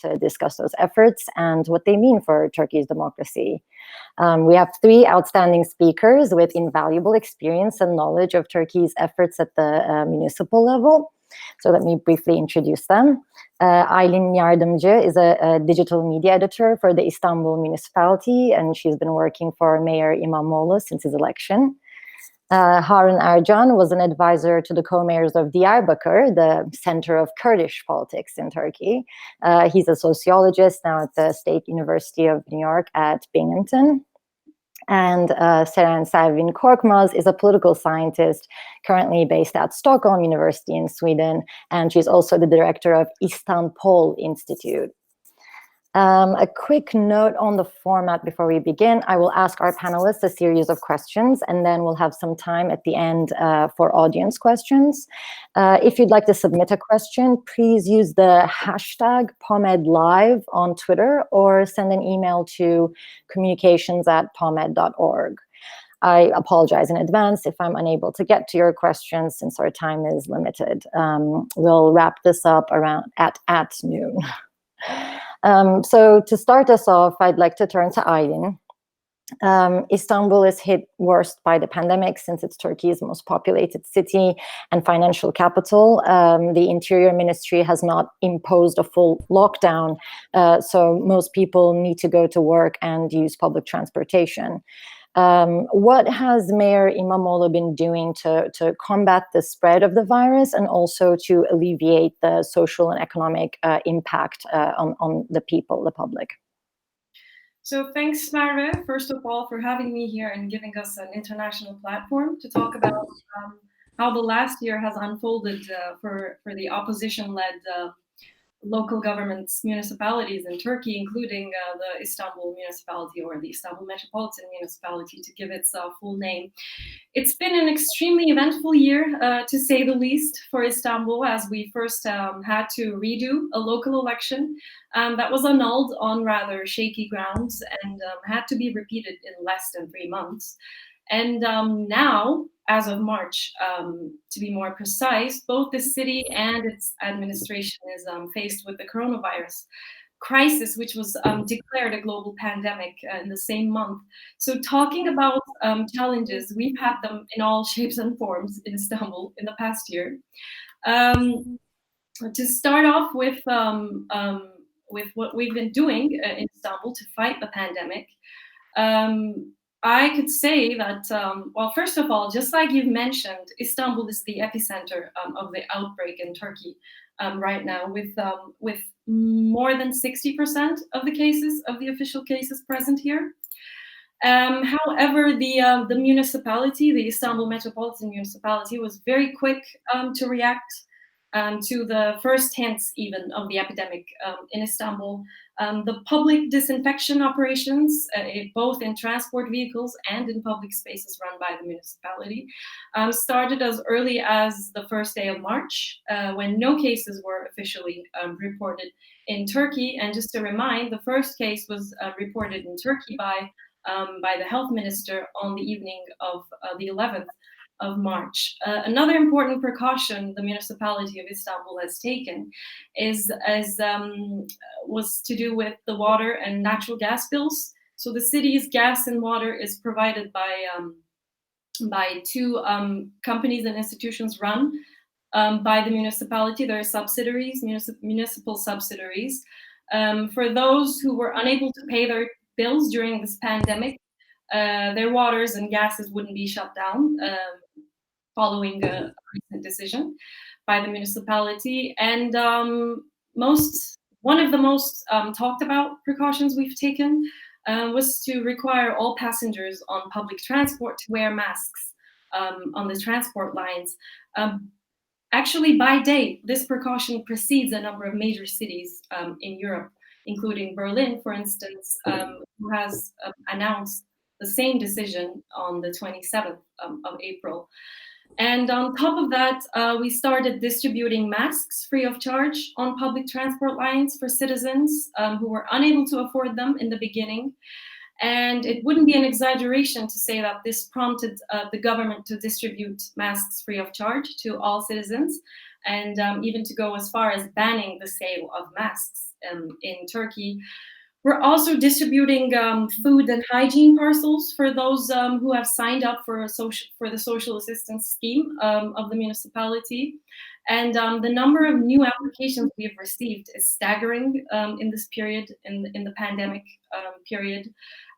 to discuss those efforts and what they mean for Turkey's democracy. We have three outstanding speakers with invaluable experience and knowledge of Turkey's efforts at the municipal level. So let me briefly introduce them. Aylin Yardımcı is a digital media editor for the Istanbul Municipality, and she's been working for Mayor Imamoglu since his election. Harun Ercan was an advisor to the co-mayors of Diyarbakır, the center of Kurdish politics in Turkey. He's a sociologist now at the State University of New York at Binghamton. And Seren Selvin Korkmaz is a political scientist currently based at Stockholm University in Sweden, and she's also the director of IstanPol Institute. A quick note on the format before we begin. I will ask our panelists a series of questions, and then we'll have some time at the end for audience questions. If you'd like to submit a question, please use the hashtag POMEDLive on Twitter or send an email to communications@pomed.org. I apologize in advance if I'm unable to get to your questions since our time is limited. We'll wrap this up around at noon. So to start us off, I'd like to turn to Aylin. Istanbul is hit worst by the pandemic since it's Turkey's most populated city and financial capital. The Interior Ministry has not imposed a full lockdown, so most people need to go to work and use public transportation. What has Mayor Imamoglu been doing to combat the spread of the virus and also to alleviate the social and economic impact on the people, the public? So thanks, Merve, first of all, for having me here and giving us an international platform to talk about how the last year has unfolded for the opposition-led local governments, municipalities in Turkey, including the Istanbul municipality, or the Istanbul Metropolitan Municipality, to give its full name. It's been an extremely eventful year, to say the least, for Istanbul, as we first had to redo a local election that was annulled on rather shaky grounds and had to be repeated in less than 3 months. And now, as of March, to be more precise, both the city and its administration is faced with the coronavirus crisis, which was declared a global pandemic in the same month. So talking about challenges, we've had them in all shapes and forms in Istanbul in the past year. To start off with what we've been doing in Istanbul to fight the pandemic, I could say that, well, first of all, just like you've mentioned, Istanbul is the epicenter of the outbreak in Turkey right now, with more than 60% of the cases, of the official cases, present here. However, the municipality, the Istanbul Metropolitan Municipality, was very quick to react to the first hints even of the epidemic in Istanbul. The public disinfection operations, both in transport vehicles and in public spaces run by the municipality, started as early as the first day of March, when no cases were officially reported in Turkey. And just to remind, the first case was reported in Turkey by the health minister on the evening of the 11th of March. Another important precaution the municipality of Istanbul has taken was to do with the water and natural gas bills. So the city's gas and water is provided by two companies and institutions run by the municipality. There are subsidiaries, municipal subsidiaries. For those who were unable to pay their bills during this pandemic, their waters and gases wouldn't be shut down following a recent decision by the municipality. And one of the most talked about precautions we've taken was to require all passengers on public transport to wear masks on the transport lines. Actually, by date, this precaution precedes a number of major cities in Europe, including Berlin, for instance, who has announced the same decision on the 27th of April. And on top of that, we started distributing masks free of charge on public transport lines for citizens who were unable to afford them in the beginning. And it wouldn't be an exaggeration to say that this prompted the government to distribute masks free of charge to all citizens, and even to go as far as banning the sale of masks. in Turkey. We're also distributing food and hygiene parcels for those who have signed up for the social assistance scheme of the municipality. And the number of new applications we have received is staggering in this period, in the pandemic period,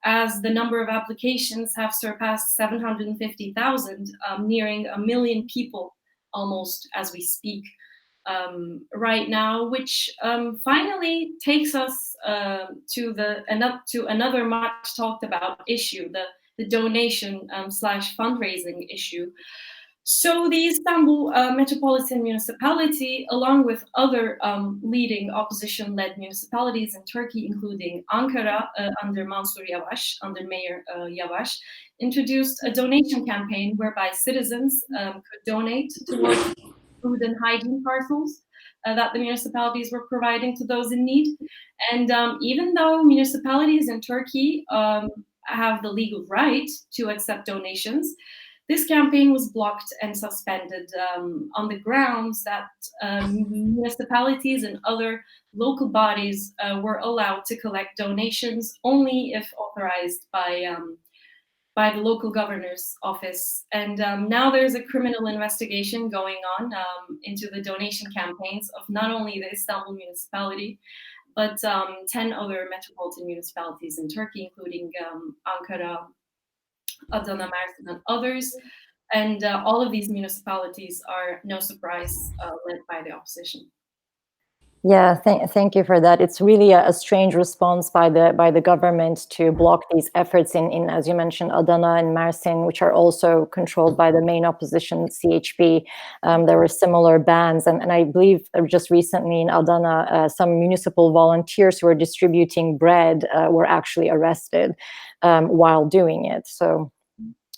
as the number of applications have surpassed 750,000, nearing 1 million people almost as we speak. Right now, which finally takes us to another much talked about issue, the donation slash fundraising issue. So the Istanbul Metropolitan Municipality, along with other leading opposition-led municipalities in Turkey, including Ankara under Mansur Yavaş, under Mayor Yavaş, introduced a donation campaign whereby citizens could donate towards food and hygiene parcels that the municipalities were providing to those in need. And even though municipalities in Turkey have the legal right to accept donations, this campaign was blocked and suspended on the grounds that municipalities and other local bodies were allowed to collect donations only if authorized by the local governor's office. And now there's a criminal investigation going on into the donation campaigns of not only the Istanbul municipality, but 10 other metropolitan municipalities in Turkey, including Ankara, Adana, Mersin, and others. And all of these municipalities are, no surprise, led by the opposition. Yeah, thank you for that. It's really a strange response by the government to block these efforts in, as you mentioned, Adana and Mersin, which are also controlled by the main opposition, CHP. There were similar bans, and I believe just recently in Adana, some municipal volunteers who were distributing bread were actually arrested while doing it. So.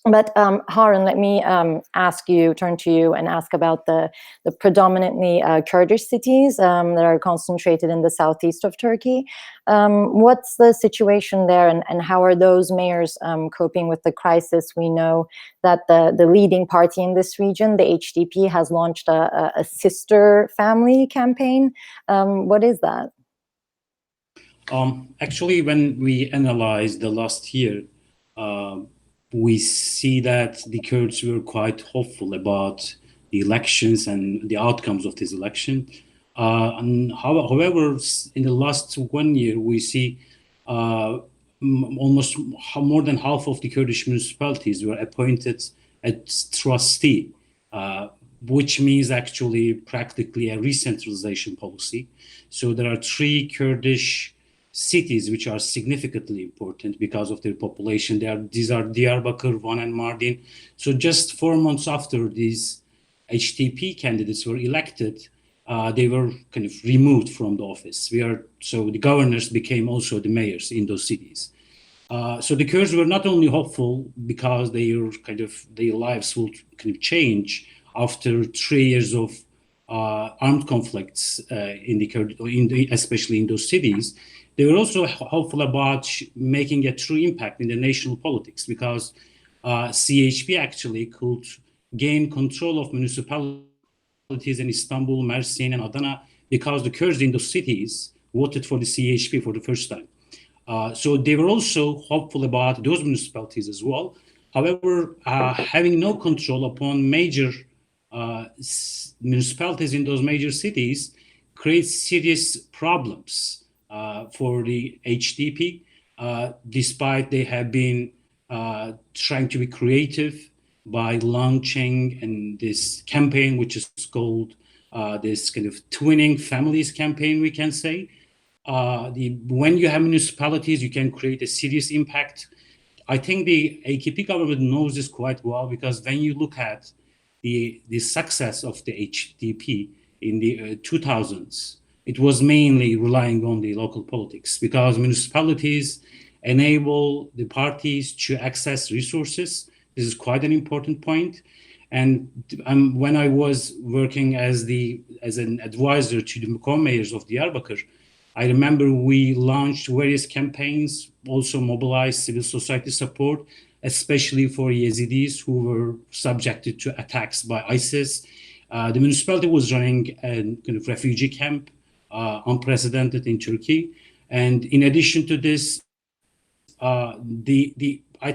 But Harun, let me turn to you and ask about the predominantly Kurdish cities that are concentrated in the southeast of Turkey. What's the situation there, and how are those mayors coping with the crisis? We know that the leading party in this region, the HDP, has launched a sister family campaign. What is that? Actually, when we analyze the last year, we see that the Kurds were quite hopeful about the elections and the outcomes of this election. However, in the last 1 year, we see almost more than half of the Kurdish municipalities were appointed as trustee, which means actually practically a re-centralization policy. So there are 3 Kurdish cities which are significantly important because of their population. These are Diyarbakır, Van, and Mardin. So just 4 months after these HDP candidates were elected, they were kind of removed from the office. So the governors became also the mayors in those cities. So the Kurds were not only hopeful because their lives will kind of change after 3 years of armed conflicts especially in those cities. They were also hopeful about making a true impact in the national politics because CHP actually could gain control of municipalities in Istanbul, Mersin, and Adana because the Kurds in those cities voted for the CHP for the first time. So they were also hopeful about those municipalities as well. However, having no control upon major municipalities in those major cities creates serious problems for the HDP, despite they have been trying to be creative by launching this campaign, which is called this kind of twinning families campaign, we can say. When you have municipalities, you can create a serious impact. I think the AKP government knows this quite well because when you look at the success of the HDP in the 2000s, it was mainly relying on the local politics because municipalities enable the parties to access resources. This is quite an important point. And when I was working as an advisor to the co-mayors of Diyarbakır, I remember we launched various campaigns, also mobilized civil society support, especially for Yazidis who were subjected to attacks by ISIS. The municipality was running a kind of refugee camp unprecedented in Turkey. And in addition to this, I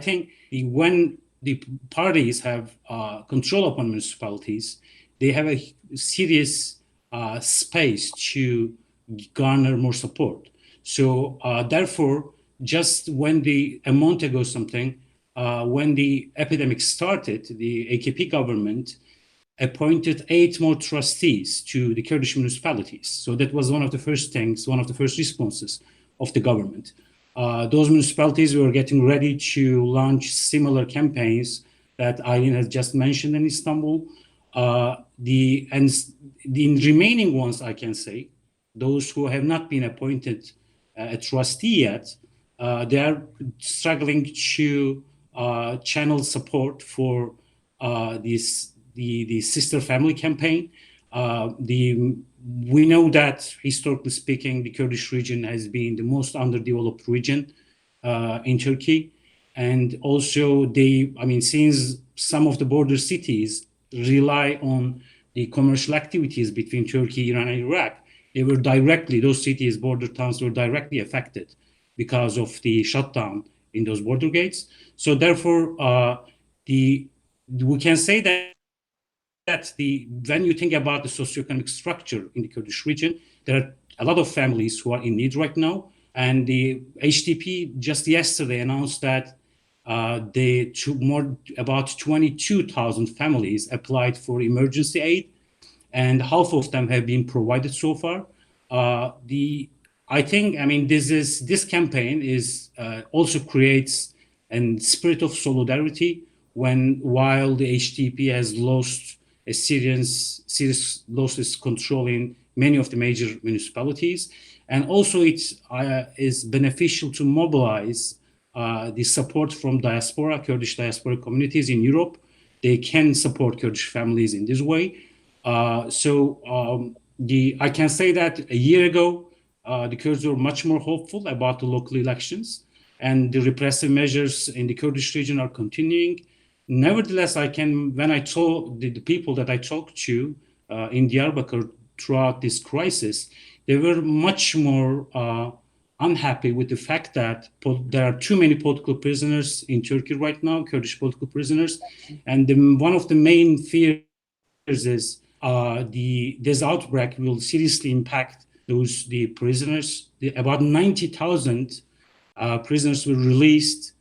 think when the parties have control upon municipalities, they have a serious space to garner more support. So therefore, just when a month ago something, when the epidemic started, the AKP government appointed 8 more trustees to the Kurdish municipalities. So that was one of the first things, one of the first responses of the government. Those municipalities were getting ready to launch similar campaigns that Aylin has just mentioned in Istanbul. The remaining ones, I can say, those who have not been appointed a trustee yet, they are struggling to channel support for the sister family campaign. We know that historically speaking, the Kurdish region has been the most underdeveloped region in Turkey. And also since some of the border cities rely on the commercial activities between Turkey, Iran, and Iraq, those cities, border towns were directly affected because of the shutdown in those border gates. So therefore, we can say that when you think about the socioeconomic structure in the Kurdish region, there are a lot of families who are in need right now. And the HDP just yesterday announced that about 22,000 families applied for emergency aid, and half of them have been provided so far. This campaign also creates a spirit of solidarity while the HDP has lost serious losses control in many of the major municipalities. And also it is beneficial to mobilize the support from Kurdish diaspora communities in Europe. They can support Kurdish families in this way. I can say that a year ago, the Kurds were much more hopeful about the local elections, and the repressive measures in the Kurdish region are continuing. Nevertheless, when I told the people that I talked to in Diyarbakır throughout this crisis, they were much more unhappy with the fact that there are too many political prisoners in Turkey right now, Kurdish political prisoners. And one of the main fears is this outbreak will seriously impact the prisoners. About 90,000 prisoners were released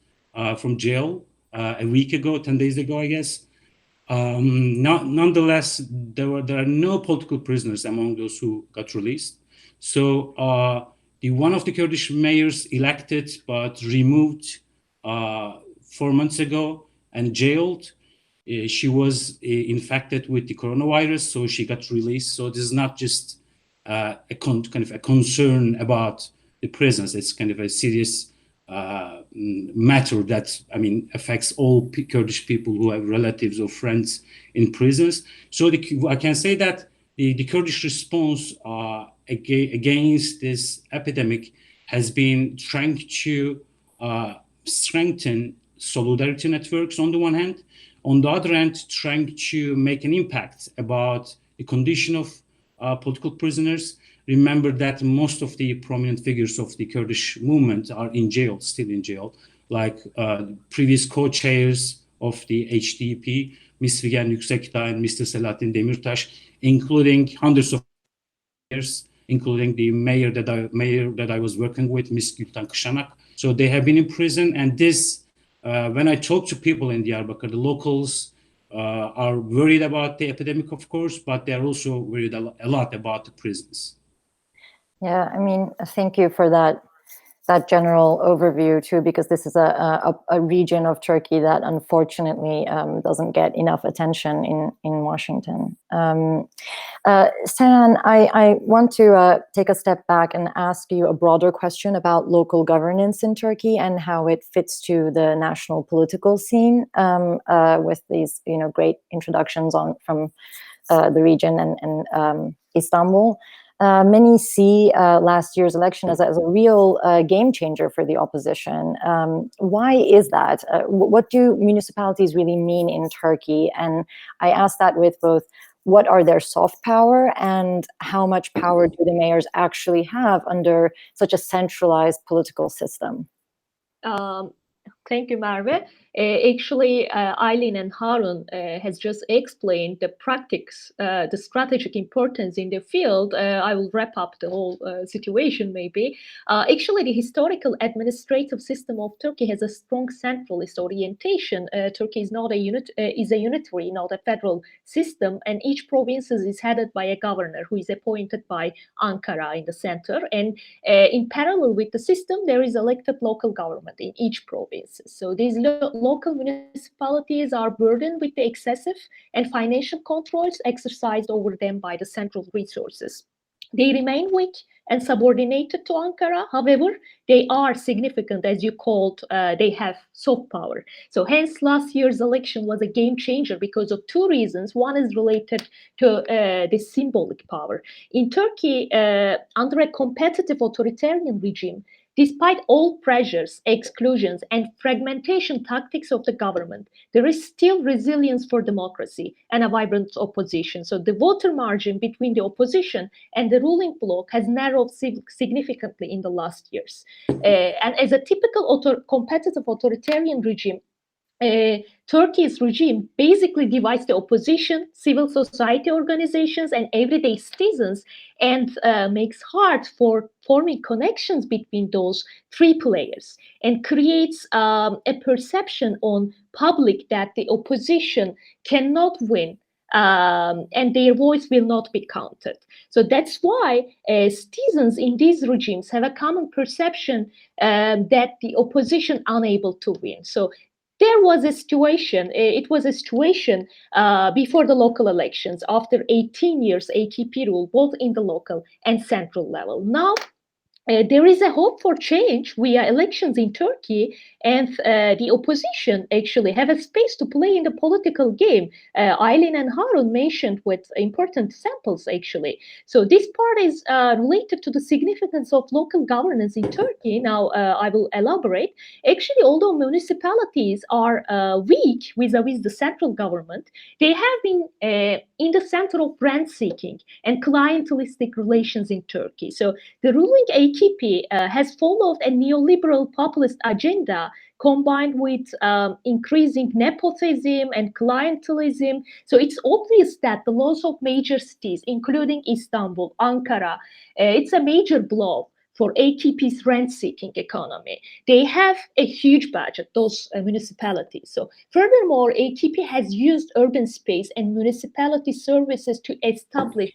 from jail a week ago, 10 days ago, I guess. Nonetheless, there are no political prisoners among those who got released. So one of the Kurdish mayors elected but removed 4 months ago and jailed. She was infected with the coronavirus, so she got released. So this is not just a concern about the prisons. It's kind of a serious matter that affects all Kurdish people who have relatives or friends in prisons. So I can say that the Kurdish response against this epidemic has been trying to strengthen solidarity networks on the one hand, on the other hand, trying to make an impact about the condition of political prisoners. Remember that most of the prominent figures of the Kurdish movement are still in jail, like previous co-chairs of the HDP, Ms. Figen Yüksekdağ and Mr. Selahattin Demirtas, including hundreds of years, including the mayor that I was working with, Ms. Gülten Kışanak. So they have been in prison, and this, when I talk to people in Diyarbakır, the locals are worried about the epidemic, of course, but they're also worried a lot about the prisons. Yeah, thank you for that general overview too, because this is a region of Turkey that unfortunately doesn't get enough attention in Washington. Seren, I want to take a step back and ask you a broader question about local governance in Turkey and how it fits to the national political scene, with these great introductions from the region and Istanbul. Many see last year's election as a real game changer for the opposition. Why is that? What do municipalities really mean in Turkey? And I ask that with both what are their soft power and how much power do the mayors actually have under such a centralized political system? Thank you, Merve. Actually, Aylin and Harun has just explained the practice, the strategic importance in the field. I will wrap up the whole situation maybe. Actually, the historical administrative system of Turkey has a strong centralist orientation. Turkey is not a unitary, not a federal system, and each province is headed by a governor who is appointed by Ankara in the center. And in parallel with the system, there is elected local government in each province. So these local municipalities are burdened with the excessive and financial controls exercised over them by the central resources. They remain weak and subordinated to Ankara. However, they are significant, as you called, they have soft power. So hence last year's election was a game changer because of two reasons. One is related to the symbolic power. In Turkey, under a competitive authoritarian regime, despite all pressures, exclusions, and fragmentation tactics of the government, there is still resilience for democracy and a vibrant opposition. So the voter margin between the opposition and the ruling bloc has narrowed significantly in the last years. And as a typical competitive authoritarian regime, Turkey's regime basically divides the opposition, civil society organizations, and everyday citizens, and makes hard for forming connections between those three players, and creates a perception on public that the opposition cannot win. And their voice will not be counted. So that's why citizens in these regimes have a common perception that the opposition unable to win. So there was a situation, it was a situation before the local elections, after 18 years AKP rule, both in the local and central level. Now, there is a hope for change via elections in Turkey, and the opposition actually have a space to play in the political game. Aylin and Harun mentioned with important samples actually. So this part is related to the significance of local governance in Turkey. Now I will elaborate. Actually, although municipalities are weak vis-a-vis the central government, they have been in the center of rent seeking and clientelistic relations in Turkey. So the ruling AKP has followed a neoliberal populist agenda combined with increasing nepotism and clientelism. So it's obvious that the loss of major cities, including Istanbul, Ankara, it's a major blow for AKP's rent-seeking economy. They have a huge budget, those municipalities. So furthermore, AKP has used urban space and municipality services to establish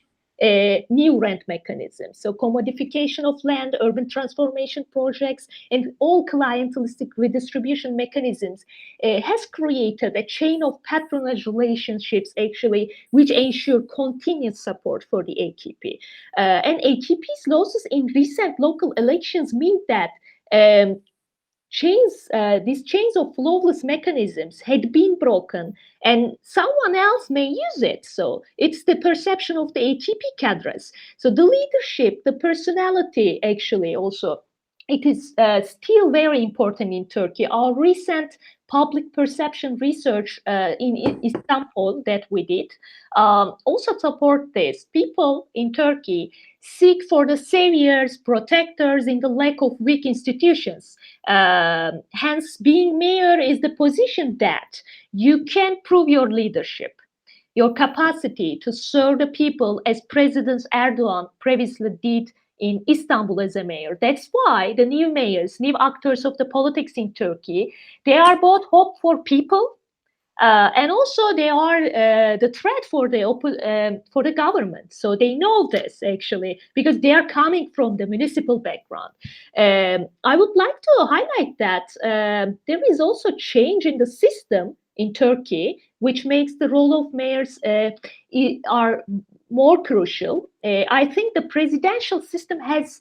new rent mechanisms. So commodification of land, urban transformation projects, and all clientelistic redistribution mechanisms has created a chain of patronage relationships actually, which ensure continued support for the AKP. And AKP's losses in recent local elections mean that these chains of flawless mechanisms had been broken, and someone else may use it. So it's the perception of the AKP cadres. So the leadership, the personality, actually also, it is still very important in Turkey. Our recent public perception research in IstanPol that we did also support this. People in Turkey seek for the saviors, protectors in the lack of weak institutions. Hence, being mayor is the position that you can prove your leadership, your capacity to serve the people as President Erdogan previously did in Istanbul as a mayor. That's why the new mayors, new actors of the politics in Turkey, they are both hope for people, and also they are the threat for the government. So they know this actually because they are coming from the municipal background. I would like to highlight that there is also change in the system in Turkey, which makes the role of mayors are more crucial. I think the presidential system has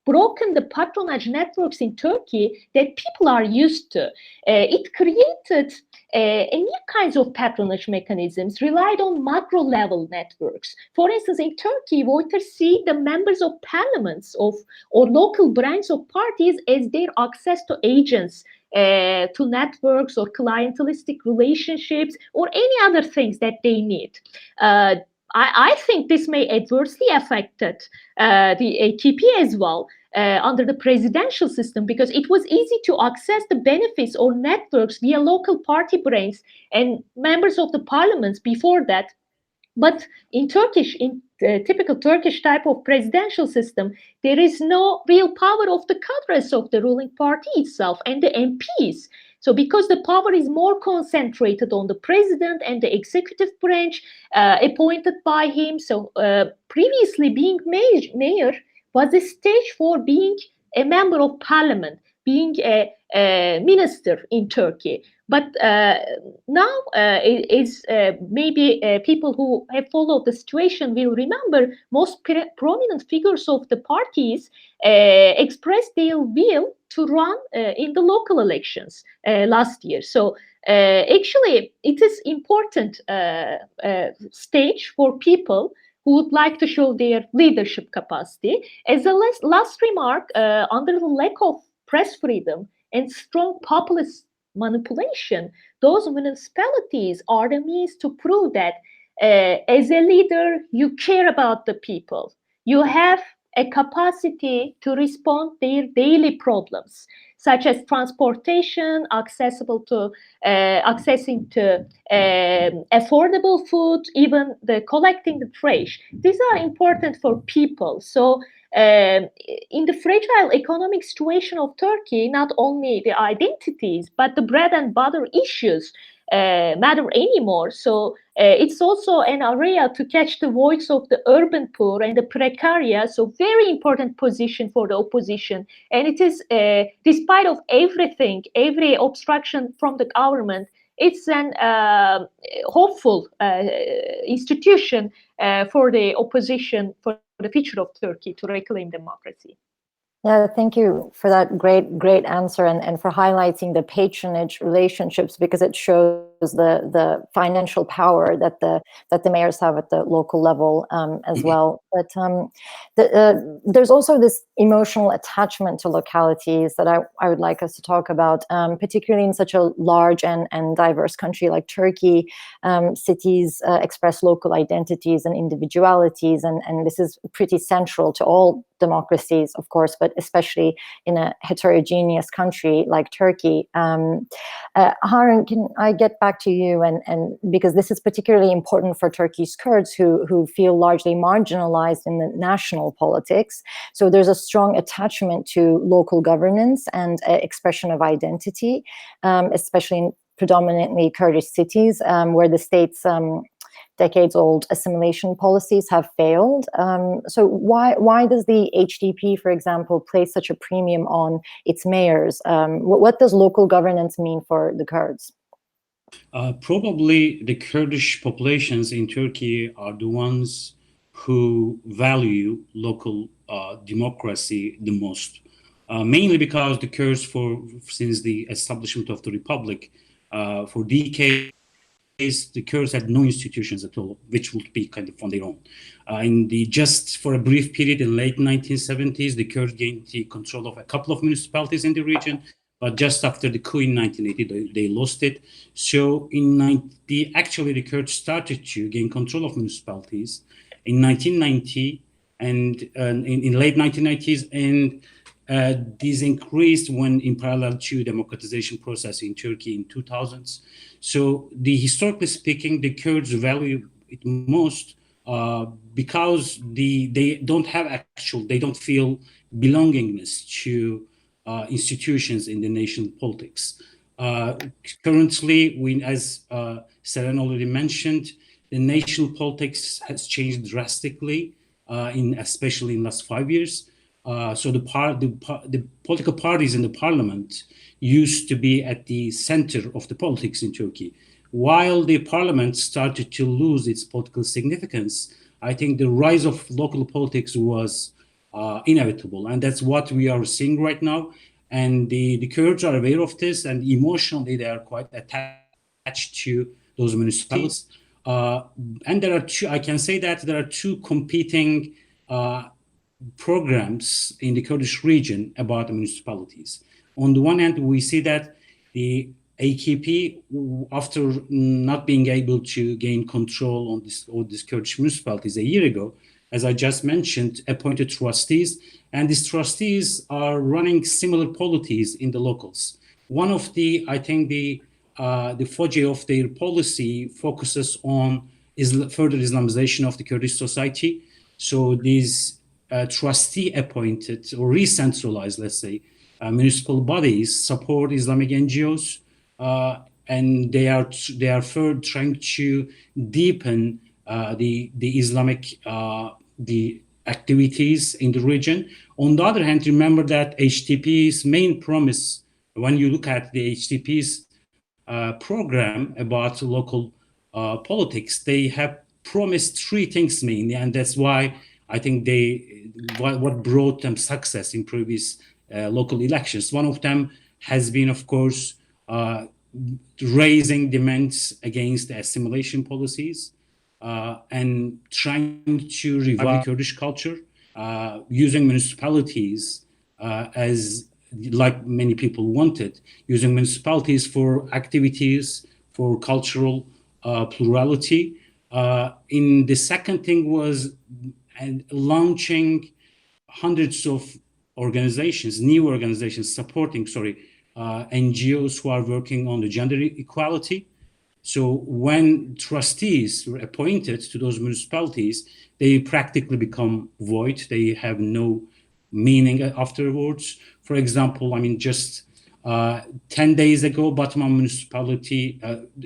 broken the patronage networks in Turkey that people are used to. It created new kinds of patronage mechanisms, relied on macro level networks. For instance, in Turkey, voters see the members of parliaments or local branches of parties as their access to agents to networks or clientelistic relationships or any other things that they need. I think this may adversely affect the AKP as well under the presidential system, because it was easy to access the benefits or networks via local party brains and members of the parliaments before that. But in typical Turkish type of presidential system, there is no real power of the cadres of the ruling party itself and the MPs. So because the power is more concentrated on the president and the executive branch appointed by him, so previously being mayor was a stage for being a member of parliament, being a minister in Turkey. But now, maybe people who have followed the situation will remember, most prominent figures of the parties expressed their will to run in the local elections last year. So actually, it is important stage for people who would like to show their leadership capacity. As a last remark, under the lack of press freedom and strong populist manipulation, those municipalities are the means to prove that as a leader, you care about the people. You have a capacity to respond to their daily problems, such as transportation, accessing to affordable food, even the collecting the trash. These are important for people. So in the fragile economic situation of Turkey, not only the identities, but the bread and butter issues matter anymore. So it's also an area to catch the voice of the urban poor and the precarious. So very important position for the opposition. And it is, despite of everything, every obstruction from the government, it's an hopeful institution for the opposition, for the future of Turkey to reclaim democracy. Yeah, thank you for that great answer, and for highlighting the patronage relationships, because it shows the financial power that the mayors have at the local level as well. But there's also this emotional attachment to localities that I would like us to talk about, particularly in such a large and diverse country like Turkey. Cities express local identities and individualities, and this is pretty central to all democracies, of course, but especially in a heterogeneous country like Turkey. Harun, can I get back to you, and because this is particularly important for Turkey's Kurds who feel largely marginalized in the national politics. So there's a strong attachment to local governance and expression of identity, especially in predominantly Kurdish cities, where the state's decades-old assimilation policies have failed. So why does the HDP, for example, place such a premium on its mayors? What does local governance mean for the Kurds? Probably the Kurdish populations in Turkey are the ones who value local democracy the most, mainly because the Kurds, since the establishment of the republic, for decades, the Kurds had no institutions at all, which would be kind of on their own. Just for a brief period in late 1970s, the Kurds gained the control of a couple of municipalities in the region, but just after the coup in 1980, they lost it. So actually the Kurds started to gain control of municipalities in 1990 and in late 1990s, and these increased when in parallel to democratization process in Turkey in 2000s. So historically speaking, the Kurds value it most because they don't feel belongingness to institutions in the national politics. Currently, as Seren already mentioned, the national politics has changed drastically, especially in the last 5 years. So the political parties in the parliament used to be at the center of the politics in Turkey. While the parliament started to lose its political significance, I think the rise of local politics was inevitable, and that's what we are seeing right now. And the Kurds are aware of this, and emotionally they are quite attached to those municipalities. And I can say that there are two competing programs in the Kurdish region about the municipalities. On the one hand, we see that the AKP, after not being able to gain control on all these Kurdish municipalities a year ago, as I just mentioned, appointed trustees, and these trustees are running similar policies in the locals. One of the, I think the focus of their policy focuses on further Islamization of the Kurdish society. So these trustee appointed or re-centralized, let's say, municipal bodies support Islamic NGOs, and they are further trying to deepen the Islamic the activities in the region. On the other hand, remember that HDP's main promise, when you look at the HDP's program about local politics, they have promised three things mainly, and that's why I think what brought them success in previous local elections. One of them has been, of course, raising demands against the assimilation policies and trying to revive Kurdish culture, using municipalities as, like many people wanted, using municipalities for activities, for cultural plurality. In the second thing was launching hundreds of organizations, new organizations supporting, NGOs who are working on the gender equality. So when trustees were appointed to those municipalities, they practically become void. They have no meaning afterwards. For example, I mean, just 10 days ago, Batman municipality,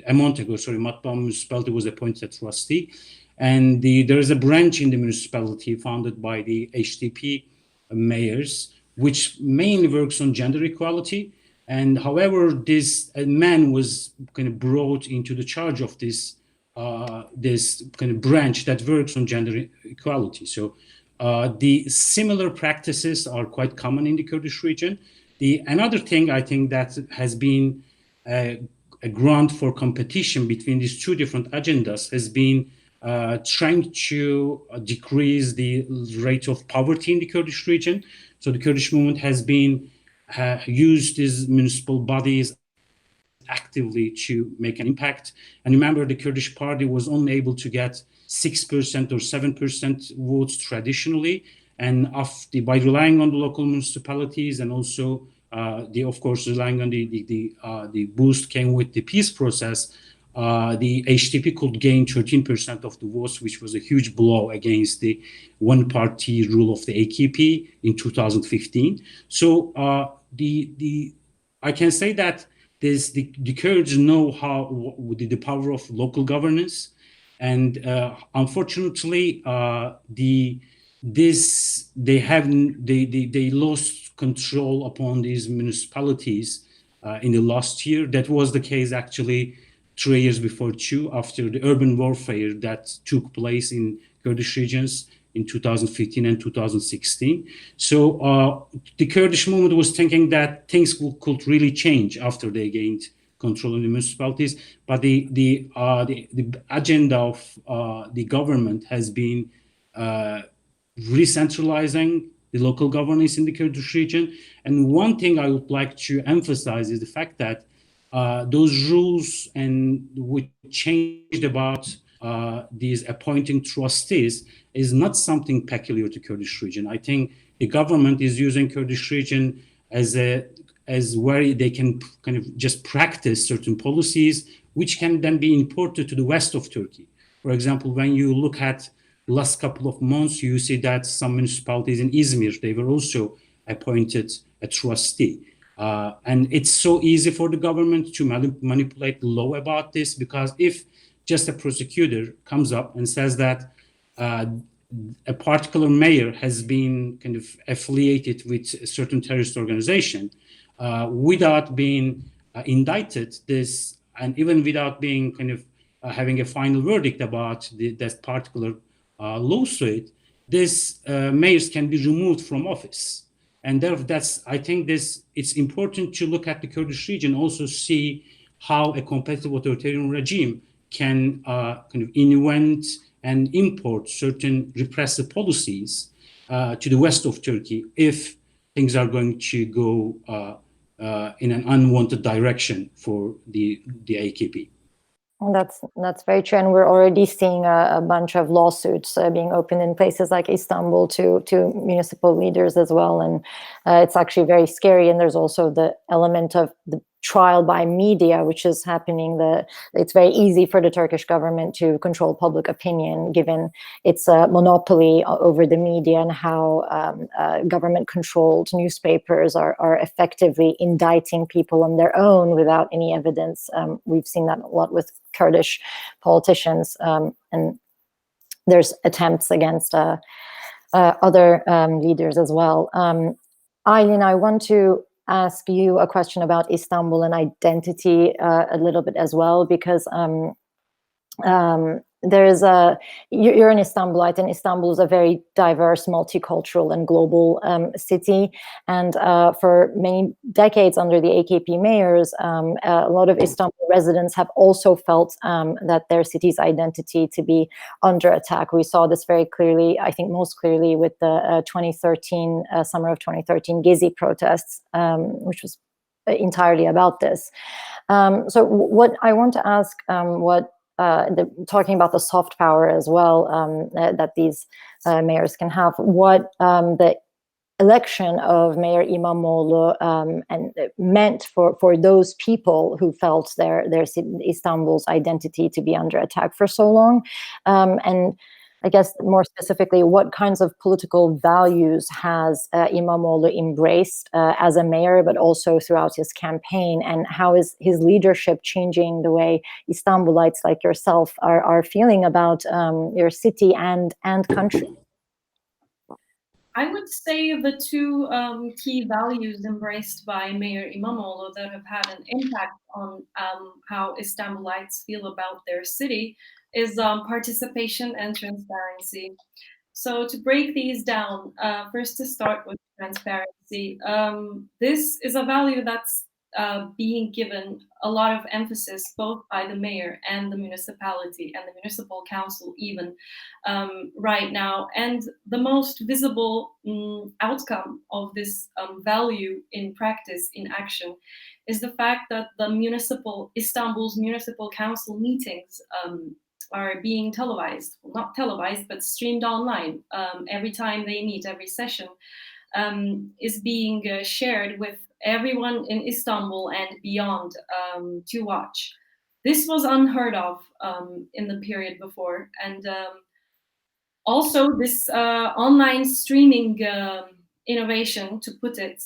a month ago, Batman municipality was appointed trustee. And there is a branch in the municipality founded by the HDP mayors, which mainly works on gender equality. And however, this man was kind of brought into the charge of this kind of branch that works on gender equality. So the similar practices are quite common in the Kurdish region. Another thing I think that has been a ground for competition between these two different agendas has been trying to decrease the rate of poverty in the Kurdish region. So the Kurdish movement has been used these municipal bodies actively to make an impact. And remember, the Kurdish party was only able to get 6% or 7% votes traditionally. And by relying on the local municipalities and also, of course, relying on the boost came with the peace process, the HDP could gain 13% of the votes, which was a huge blow against the one-party rule of the AKP in 2015. So I can say that the Kurds know the power of local governance, and unfortunately, they lost control upon these municipalities in the last year. That was the case actually 3 years before too, after the urban warfare that took place in Kurdish regions in 2015 and 2016. So the Kurdish movement was thinking that things could really change after they gained control in the municipalities. But the agenda of the government has been re-centralizing the local governance in the Kurdish region. And one thing I would like to emphasize is the fact that those rules and which changed about these appointing trustees is not something peculiar to Kurdish region. I think the government is using Kurdish region as where they can kind of just practice certain policies, which can then be imported to the west of Turkey. For example, when you look at the last couple of months, you see that some municipalities in Izmir, they were also appointed a trustee. And it's so easy for the government to manipulate the law about this, because if just a prosecutor comes up and says that a particular mayor has been kind of affiliated with a certain terrorist organization without being indicted, and even without being kind of having a final verdict about that particular lawsuit, these mayors can be removed from office. And I think it's important to look at the Kurdish region, also see how a competitive authoritarian regime can kind of invent and import certain repressive policies to the west of Turkey if things are going to go in an unwanted direction for the AKP. Well, that's very true, and we're already seeing a bunch of lawsuits being opened in places like Istanbul to municipal leaders as well, and it's actually very scary. And there's also the element of the trial by media, which is happening. It's very easy for the Turkish government to control public opinion, given its monopoly over the media and how government-controlled newspapers are effectively indicting people on their own without any evidence. We've seen that a lot with Kurdish politicians, and there's attempts against other leaders as well. Aylin, I want to ask you a question about Istanbul and identity a little bit as well, because there's you're an Istanbulite, and Istanbul is a very diverse, multicultural and global city. And for many decades under the AKP mayors, a lot of Istanbul residents have also felt that their city's identity to be under attack. We saw this very clearly, I think most clearly, with the 2013, summer of 2013 Gezi protests, which was entirely about this. So what I want to ask, talking about the soft power as well, that these mayors can have, what the election of Mayor Imamoglu and meant for those people who felt their Istanbul's identity to be under attack for so long, and I guess more specifically, what kinds of political values has Imamoglu embraced as a mayor, but also throughout his campaign, and how is his leadership changing the way Istanbulites like yourself are feeling about your city and country? I would say the two key values embraced by Mayor Imamoglu that have had an impact on how Istanbulites feel about their city is participation and transparency. So to break these down, first to start with transparency, this is a value that's being given a lot of emphasis both by the mayor and the municipality and the municipal council even right now. And the most visible outcome of this value in practice, in action, is the fact that the Istanbul's municipal council meetings are being televised, well, not televised, but streamed online. Every time they meet, every session is being shared with everyone in Istanbul and beyond to watch. This was unheard of in the period before. And also this online streaming innovation, to put it,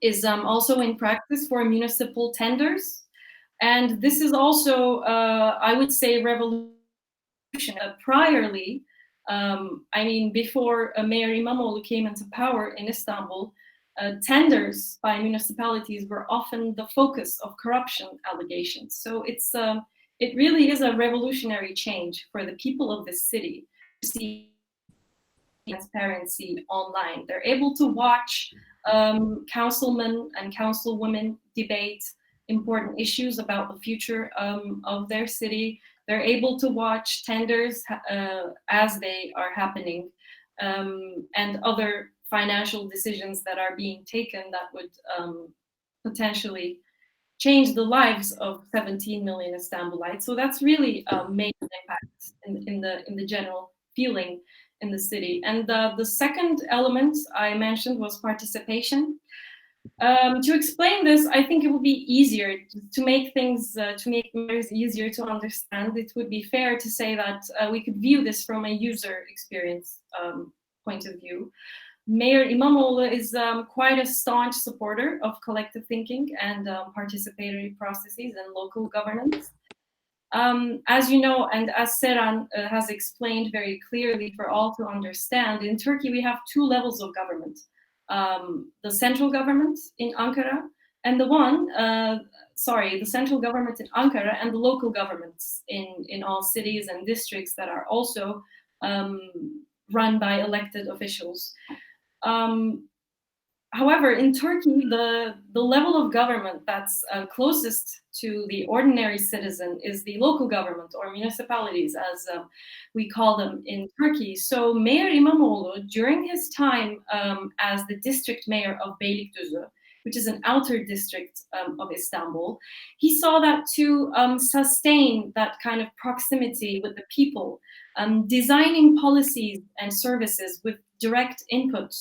is also in practice for municipal tenders. And this is also, I would say, revolution. Priorly, I mean, before Mayor Imamoglu came into power in Istanbul, tenders by municipalities were often the focus of corruption allegations. So it really is a revolutionary change for the people of this city to see transparency online. They're able to watch councilmen and councilwomen debate important issues about the future of their city. They're able to watch tenders as they are happening, and other financial decisions that are being taken that would potentially change the lives of 17 million Istanbulites. So that's really made an impact in the general feeling in the city. And the second element I mentioned was participation. To explain this, I think it would be easier to make matters easier to understand. It would be fair to say that we could view this from a user experience point of view. Mayor Imamoglu is quite a staunch supporter of collective thinking and participatory processes in local governance. As you know, and as Seren has explained very clearly for all to understand, in Turkey we have two levels of government. The central government in Ankara and the central government in Ankara and the local governments in all cities and districts that are also run by elected officials. However, in Turkey, the level of government that's closest to the ordinary citizen is the local government, or municipalities, as we call them in Turkey. So Mayor Imamoglu, during his time as the district mayor of Beylikdüzü, which is an outer district of Istanbul. He saw that to sustain that kind of proximity with the people, designing policies and services with direct input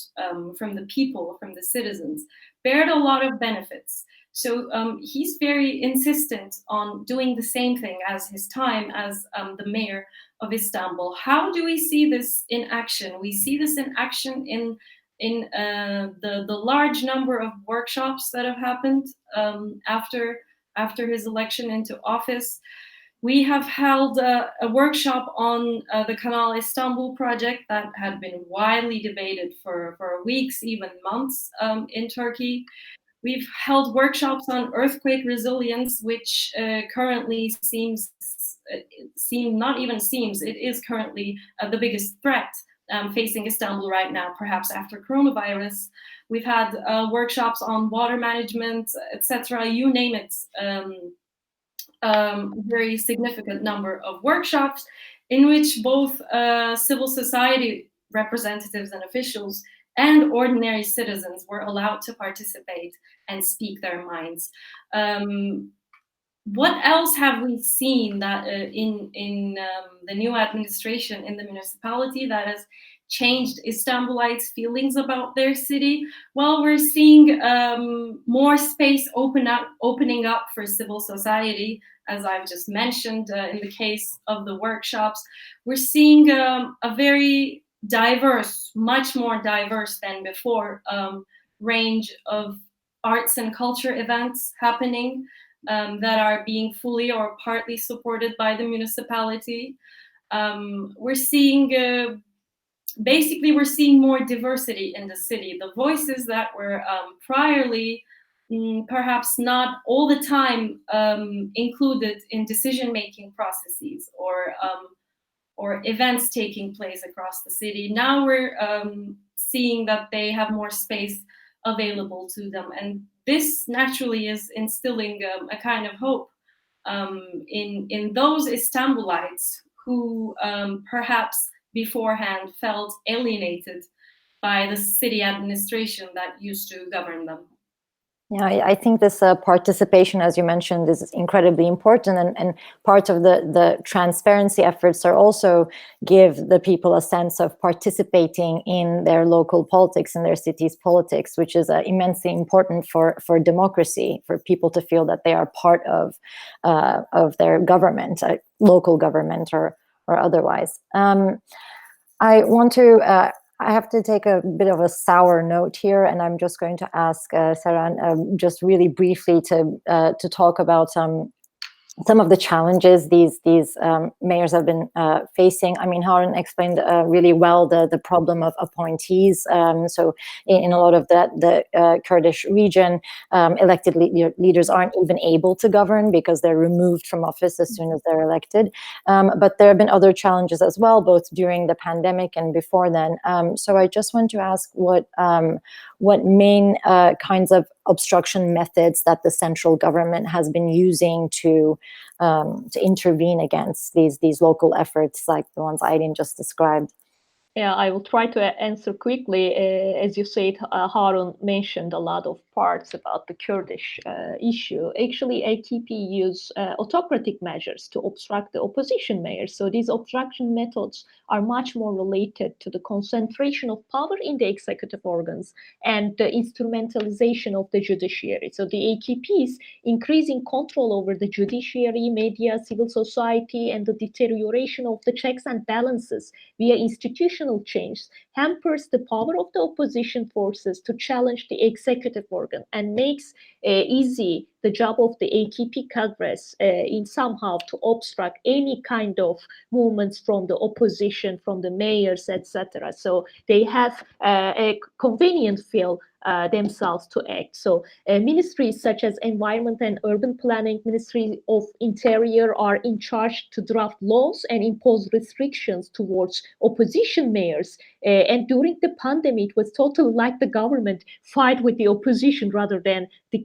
from the people, from the citizens, bared a lot of benefits. So he's very insistent on doing the same thing as his time as the mayor of Istanbul. How do we see this in action? We see this in action in the large number of workshops that have happened after his election into office. We have held a workshop on the Kanal Istanbul project that had been widely debated for weeks, even months in Turkey. We've held workshops on earthquake resilience, which currently it is currently the biggest threat facing Istanbul right now, perhaps after coronavirus. We've had workshops on water management, etc. You name it. Very significant number of workshops in which both civil society representatives and officials and ordinary citizens were allowed to participate and speak their minds. What else have we seen that in the new administration in the municipality that has changed Istanbulites' feelings about their city? Well, we're seeing more space opening up for civil society, as I've just mentioned in the case of the workshops. We're seeing a very diverse, much more diverse than before, range of arts and culture events happening that are being fully or partly supported by the municipality. We're seeing basically, we're seeing more diversity in the city. The voices that were priorly perhaps not all the time included in decision-making processes or events taking place across the city. Now we're seeing that they have more space available to them. And this naturally is instilling a kind of hope in those Istanbulites who perhaps beforehand felt alienated by the city administration that used to govern them. Yeah, I think this participation, as you mentioned, is incredibly important, and part of the transparency efforts are also give the people a sense of participating in their local politics, in their city's politics, which is immensely important for democracy, for people to feel that they are part of their government, local government or otherwise. I have to take a bit of a sour note here, and I'm just going to ask Seren just really briefly to talk about some of the challenges these mayors have been facing. I mean, Harun explained really well the problem of appointees. So in a lot of the Kurdish region, elected leaders aren't even able to govern because they're removed from office as soon as they're elected. But there have been other challenges as well, both during the pandemic and before then. So I just want to ask what main kinds of obstruction methods that the central government has been using to intervene against these local efforts like the ones Aylin just described. Yeah, I will try to answer quickly. As you said, Harun mentioned a lot of parts about the Kurdish issue. Actually, AKP use autocratic measures to obstruct the opposition mayors. So these obstruction methods are much more related to the concentration of power in the executive organs and the instrumentalization of the judiciary. So the AKP's increasing control over the judiciary, media, civil society, and the deterioration of the checks and balances via institutional change hampers the power of the opposition forces to challenge the executive organ and makes easy the job of the AKP Congress in somehow to obstruct any kind of movements from the opposition, from the mayors, etc. So they have a convenient feel themselves to act. So ministries such as Environment and Urban Planning, Ministry of Interior are in charge to draft laws and impose restrictions towards opposition mayors And during the pandemic, it was totally like the government fight with the opposition rather than the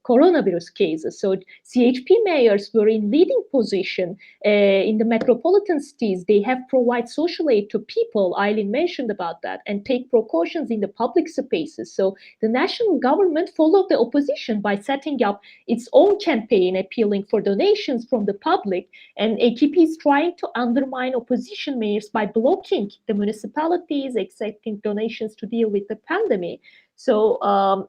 coronavirus cases. So CHP mayors were in leading position in the metropolitan cities. They have provide social aid to people. Aylin mentioned about that, and take precautions in the public spaces. So the national government followed the opposition by setting up its own campaign appealing for donations from the public, and AKP is trying to undermine opposition mayors by blocking the municipalities accepting donations to deal with the pandemic. So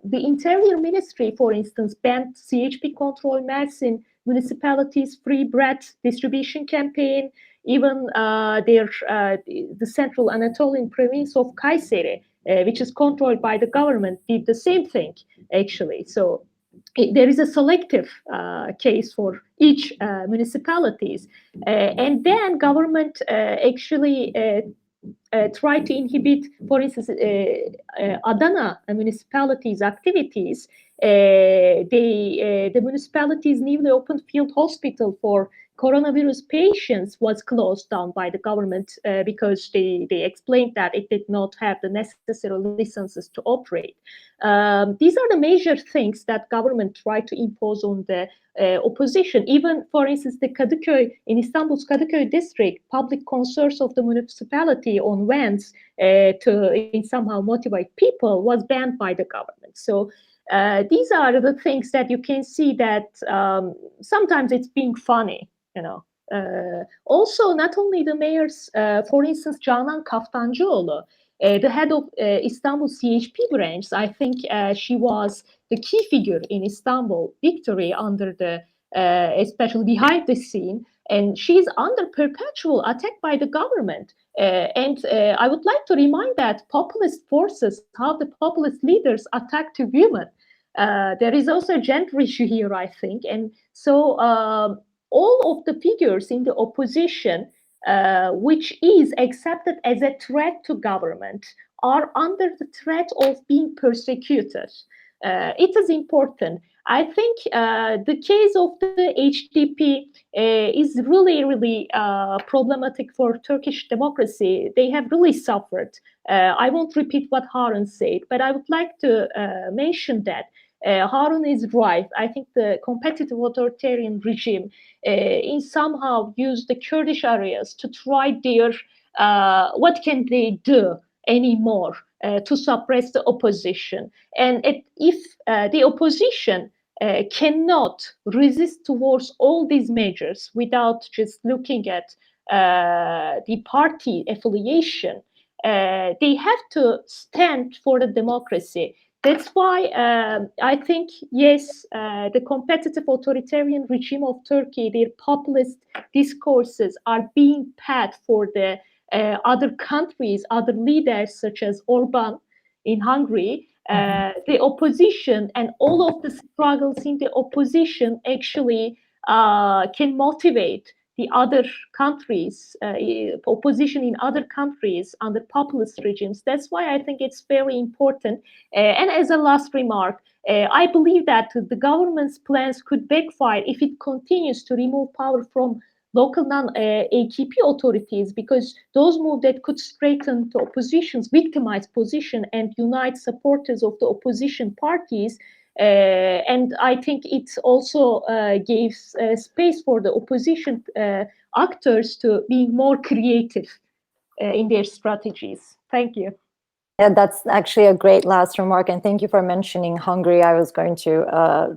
the Interior Ministry, for instance, banned CHP control measures in municipalities' free bread distribution campaign. Even the central Anatolian province of Kayseri, which is controlled by the government, did the same thing, actually. So there is a selective case for each municipalities. And then government actually try to inhibit, for instance, Adana municipalities' activities. The municipality's newly opened field hospital for coronavirus patients was closed down by the government because they explained that it did not have the necessary licenses to operate. These are the major things that government tried to impose on the opposition. Even, for instance, the Kadıköy, in Istanbul's Kadıköy district, public concerts of the municipality on vans to somehow motivate people was banned by the government. So these are the things that you can see that sometimes it's being funny, you know. Also, not only the mayors, for instance, Canan Kaftancıoğlu, the head of Istanbul CHP branch, I think she was the key figure in Istanbul victory under the, especially behind the scene, and she's under perpetual attack by the government. And I would like to remind that populist forces, how the populist leaders attack to women. There is also a gender issue here, I think. And so all of the figures in the opposition, which is accepted as a threat to government, are under the threat of being persecuted. It is important. I think the case of the HDP is really, really problematic for Turkish democracy. They have really suffered. I won't repeat what Harun said, but I would like to mention that Harun is right. I think the competitive authoritarian regime in somehow used the Kurdish areas to try their, what can they do anymore to suppress the opposition. And if the opposition cannot resist towards all these measures without just looking at the party affiliation, they have to stand for the democracy. That's why I think, yes, the competitive authoritarian regime of Turkey, their populist discourses are being paid for the other countries, other leaders such as Orban in Hungary. The opposition and all of the struggles in the opposition actually can motivate the other countries, opposition in other countries under populist regimes. That's why I think it's very important. And as a last remark, I believe that the government's plans could backfire if it continues to remove power from local non-AKP authorities, because those moves that could strengthen the opposition's victimized position and unite supporters of the opposition parties. And I think it also gives space for the opposition actors to be more creative in their strategies. Thank you. Yeah, that's actually a great last remark, and thank you for mentioning Hungary. I was going to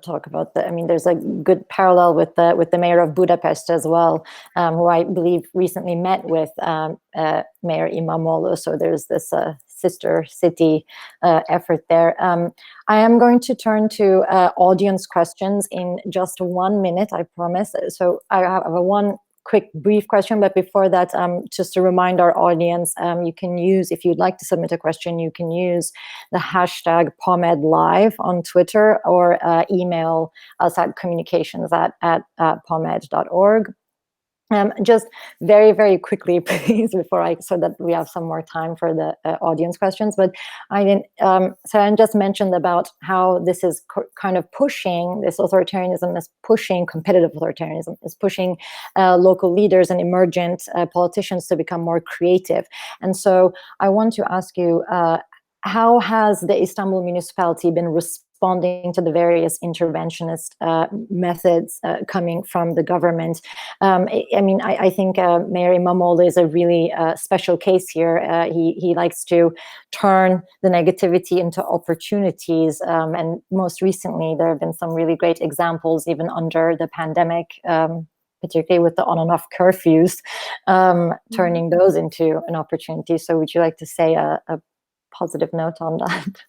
talk about I mean, there's a good parallel with the mayor of Budapest as well, who I believe recently met with Mayor Imamoglu. So there's this sister city effort there. I am going to turn to audience questions in just 1 minute, I promise. So I have one quick brief question, but before that, just to remind our audience, you can use, if you'd like to submit a question, you can use the hashtag POMED Live on Twitter, or email us at communications@pomed.org. Just very, very quickly, please, so that we have some more time for the audience questions. But Seren just mentioned about how this is kind of pushing, this authoritarianism is pushing, competitive authoritarianism is pushing local leaders and emergent politicians to become more creative. And so I want to ask you, how has the Istanbul municipality been responding to the various interventionist methods coming from the government? I think Mayor Imamoglu is a really special case here. He likes to turn the negativity into opportunities, and most recently there have been some really great examples even under the pandemic, particularly with the on and off curfews, turning those into an opportunity. So would you like to say a positive note on that?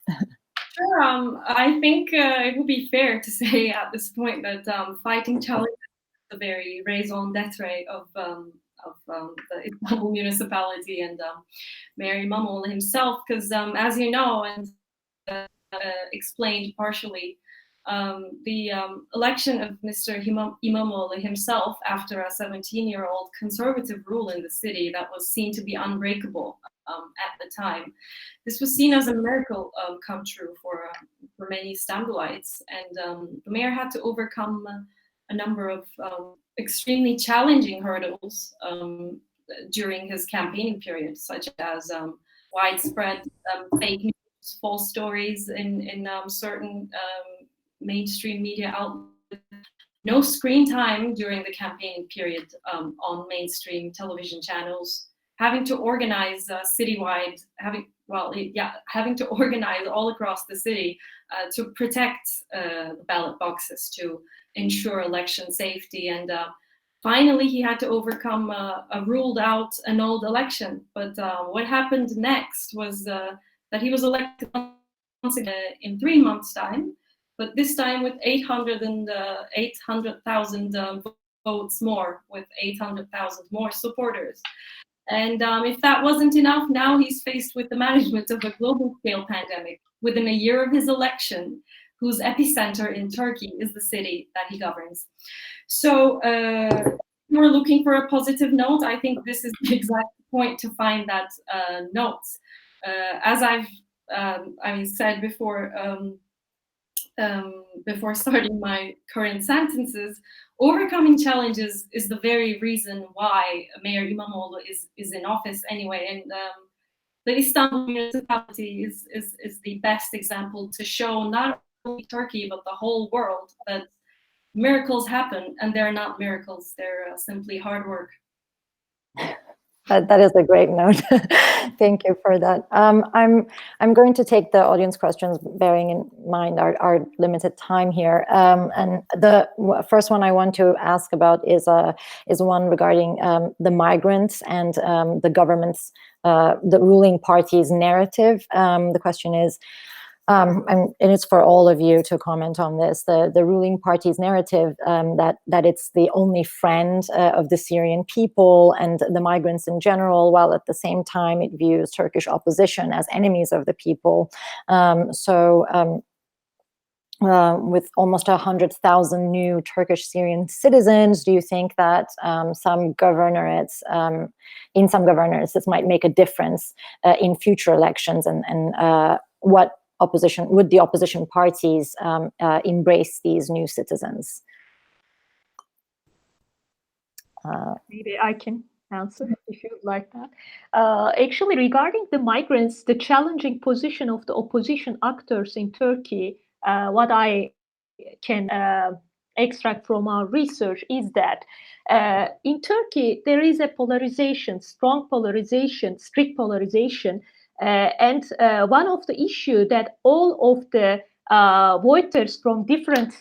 Sure. I think it would be fair to say at this point that fighting challenges is the very raison d'etre of the Istanbul municipality and Mayor Imamoglu himself, because as you know, and explained partially, the election of Mr. Imamoglu himself after a 17-year-old conservative rule in the city that was seen to be unbreakable at the time. This was seen as a miracle come true for many Istanbulites, and the mayor had to overcome a number of extremely challenging hurdles during his campaigning period, such as widespread fake news, false stories in certain mainstream media outlets, no screen time during the campaigning period on mainstream television channels, having to organize citywide, having to organize all across the city to protect the ballot boxes, to ensure election safety, and finally he had to overcome a ruled out annulled election. But what happened next was that he was elected once again in 3 months' time, but this time with 800,000 votes more, with 800,000 more supporters. And if that wasn't enough, now he's faced with the management of a global scale pandemic within a year of his election, whose epicenter in Turkey is the city that he governs. So we're looking for a positive note. I think this is the exact point to find that note. As I've said before starting my current sentences, overcoming challenges is the very reason why Mayor Imamoglu is in office anyway. And the Istanbul municipality is the best example to show not only Turkey, but the whole world that miracles happen, and they're not miracles, they're simply hard work. That is a great note. Thank you for that. I'm going to take the audience questions, bearing in mind our limited time here. And the first one I want to ask about is one regarding the migrants and the government's, the ruling party's narrative. The question is, and it's for all of you to comment on this, the ruling party's narrative that it's the only friend of the Syrian people and the migrants in general, while at the same time it views Turkish opposition as enemies of the people. With almost 100,000 new Turkish Syrian citizens, do you think that in some governorates this might make a difference in future elections, and what would the opposition parties embrace these new citizens? Maybe I can answer if you would like that. Actually, regarding the migrants, the challenging position of the opposition actors in Turkey, what I can extract from our research is that in Turkey there is a polarization, strong polarization, strict polarization. And one of the issues that all of the voters from different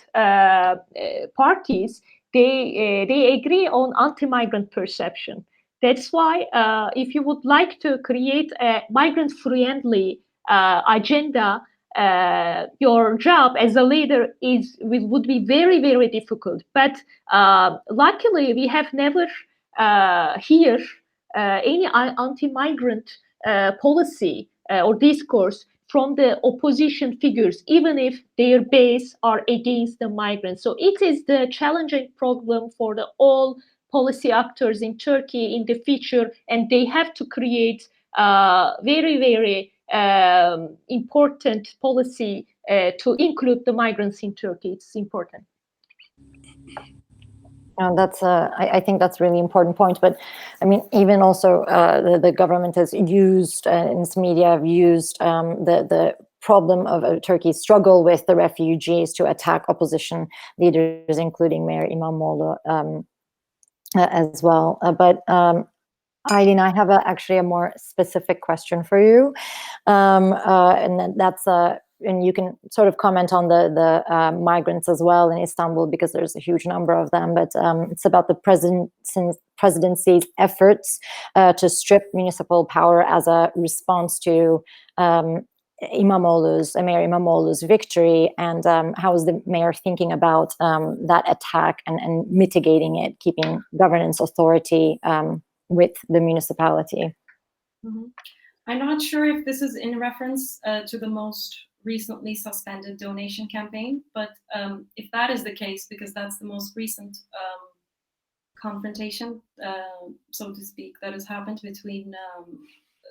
parties, they agree on anti-migrant perception. That's why if you would like to create a migrant-friendly agenda, your job as a leader would be very, very difficult. But luckily, we have never heard any anti-migrant policy or discourse from the opposition figures, even if their base are against the migrants. So it is the challenging problem for the all policy actors in Turkey in the future, and they have to create very, very important policy to include the migrants in Turkey. It's important. That's I think that's a really important point. But I mean, even also the government has used in its media have used the problem of Turkey's struggle with the refugees to attack opposition leaders, including Mayor Imamoglu as well. But Aylin, I have actually a more specific question for you, and that's and you can sort of comment on the migrants as well in Istanbul, because there's a huge number of them. But it's about the presidency's efforts to strip municipal power as a response to Mayor Imamoglu's victory, and how is the mayor thinking about that attack and mitigating it, keeping governance authority with the municipality? Mm-hmm. I'm not sure if this is in reference to the most recently suspended donation campaign, but if that is the case, because that's the most recent confrontation, so to speak, that has happened between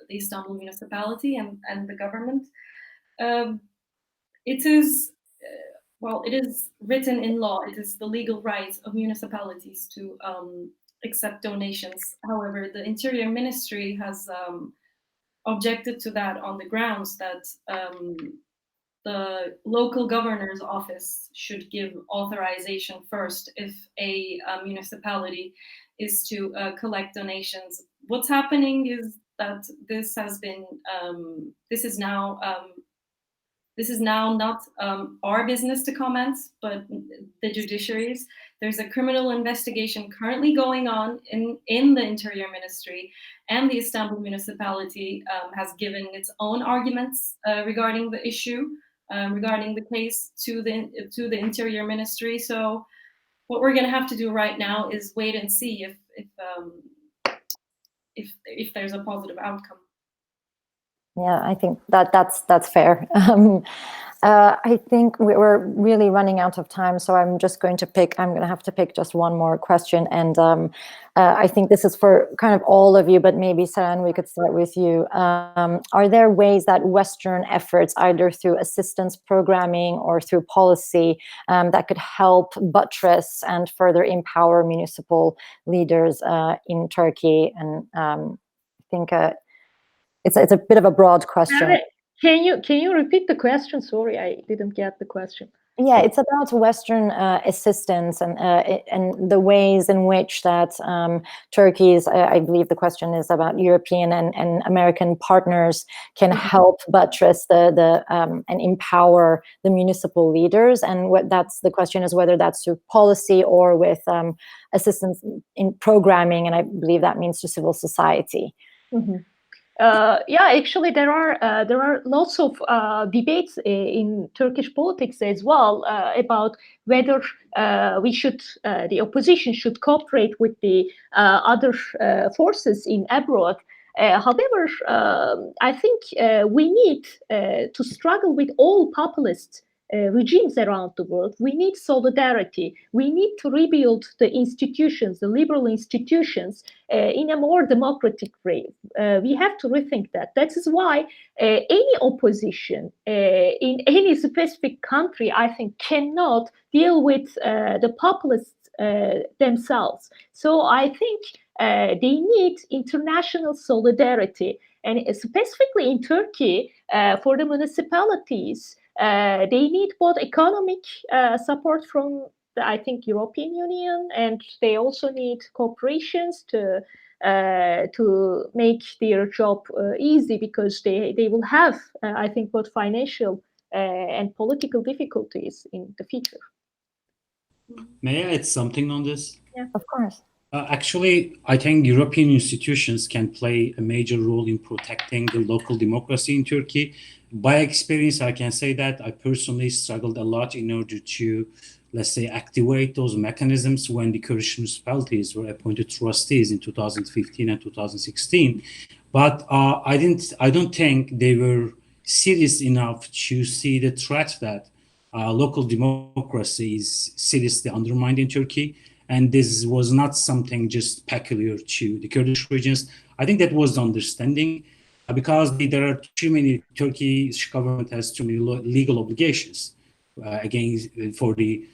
the Istanbul municipality and the government, it is it is written in law. It is the legal right of municipalities to accept donations. However, the Interior Ministry has objected to that on the grounds that the local governor's office should give authorization first if a municipality is to collect donations. What's happening is that this is now not our business to comment, but the judiciary's. There's a criminal investigation currently going on in the Interior Ministry, and the Istanbul municipality has given its own arguments regarding the issue, regarding the case to the Interior Ministry. So what we're going to have to do right now is wait and see if there's a positive outcome. Yeah, I think that's fair. I think we're really running out of time, so I'm going to have to pick just one more question. And I think this is for kind of all of you, but maybe Seren, we could start with you. Are there ways that Western efforts, either through assistance programming or through policy, that could help buttress and further empower municipal leaders in Turkey? And I think it's a bit of a broad question. Can you repeat the question? Sorry, I didn't get the question. Yeah, it's about Western assistance and the ways in which that Turkey's, I believe the question is about European and American partners can help buttress and empower the municipal leaders. And the question is whether that's through policy or with assistance in programming, and I believe that means to civil society. Mm-hmm. Actually, there are lots of debates in Turkish politics as well about whether the opposition should cooperate with the other forces in abroad. However, I think we need to struggle with all populist regimes around the world. We need solidarity. We need to rebuild the institutions, the liberal institutions, in a more democratic way. We have to rethink that. That is why any opposition in any specific country, I think, cannot deal with the populists themselves. So I think they need international solidarity. And specifically in Turkey, for the municipalities, they need both economic support from I think European Union, and they also need corporations to make their job easy, because they will have I think both financial and political difficulties in the future. May I add something on this? Yeah, of course. Actually, I think European institutions can play a major role in protecting the local democracy in Turkey. By experience, I can say that I personally struggled a lot in order to, let's say, activate those mechanisms when the Kurdish municipalities were appointed trustees in 2015 and 2016. But I don't think they were serious enough to see the threat that local democracy is seriously undermined in Turkey. and this was not something just peculiar to the Kurdish regions. I think that was the understanding, because there are too many, Turkish government has too many legal obligations against for the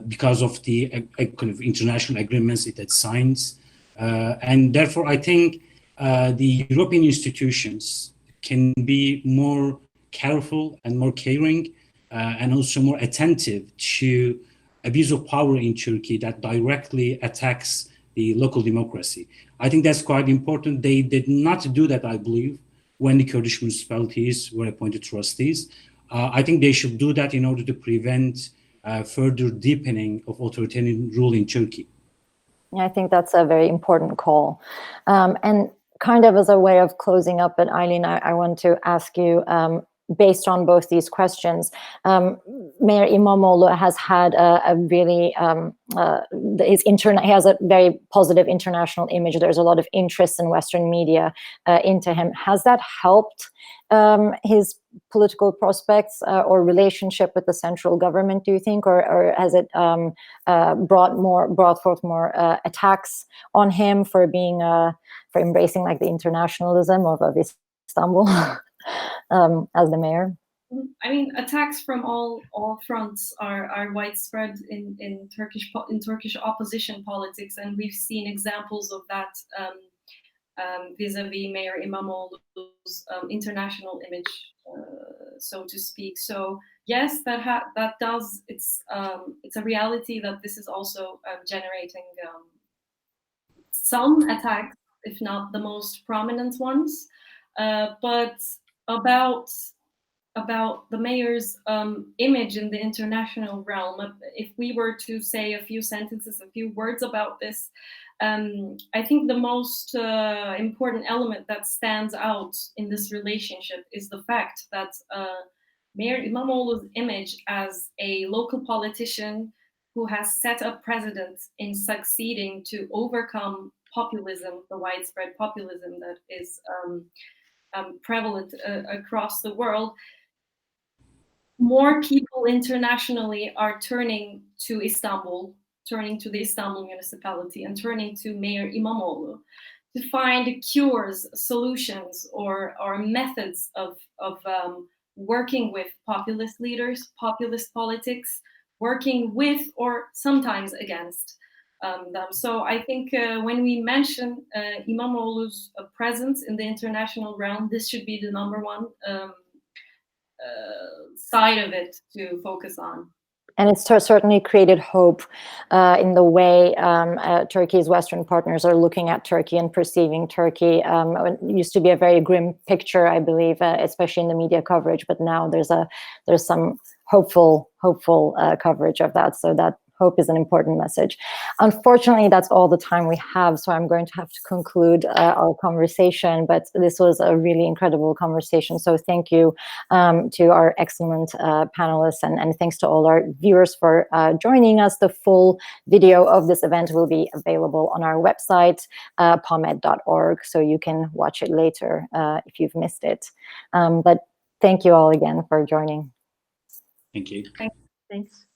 because of the kind of international agreements it had signed, and therefore I think the European institutions can be more careful and more caring, and also more attentive to abuse of power in Turkey that directly attacks the local democracy. I think that's quite important. They did not do that, I believe, when the Kurdish municipalities were appointed trustees. I think they should do that in order to prevent further deepening of authoritarian rule in Turkey. I think that's a very important call. And kind of as a way of closing up, but Aylin, I want to ask you, based on both these questions, Mayor Imamoglu has had a really, he has a very positive international image. There's a lot of interest in Western media into him. Has that helped his political prospects or relationship with the central government, do you think, or has it brought forth more attacks on him for being for embracing like the internationalism of Istanbul as the mayor? I mean, attacks from all fronts are widespread in Turkish opposition politics, and we've seen examples of that vis-a-vis Mayor Imamoglu's international image, so to speak. So yes, that does. It's a reality that this is also generating some attacks, if not the most prominent ones. But about the mayor's image in the international realm, if we were to say a few sentences, a few words about this, I think the most important element that stands out in this relationship is the fact that Mayor Imamoglu's image as a local politician who has set a precedent in succeeding to overcome populism, the widespread populism that is prevalent across the world. More people internationally are turning to Istanbul, turning to the Istanbul municipality, and turning to Mayor Imamoglu to find cures, solutions, or methods of working with populist leaders, populist politics, working with or sometimes against them. So I think when we mention Imamoglu's presence in the international realm, this should be the number one side of it to focus on. And it's certainly created hope in the way Turkey's Western partners are looking at Turkey and perceiving Turkey. It used to be a very grim picture, I believe, especially in the media coverage. But now there's some hopeful coverage of that. So that hope is an important message. Unfortunately, that's all the time we have. So I'm going to have to conclude our conversation. But this was a really incredible conversation. So thank you to our excellent panelists, and thanks to all our viewers for joining us. The full video of this event will be available on our website, POMED.org, so you can watch it later if you've missed it. But thank you all again for joining. Thank you. Thanks.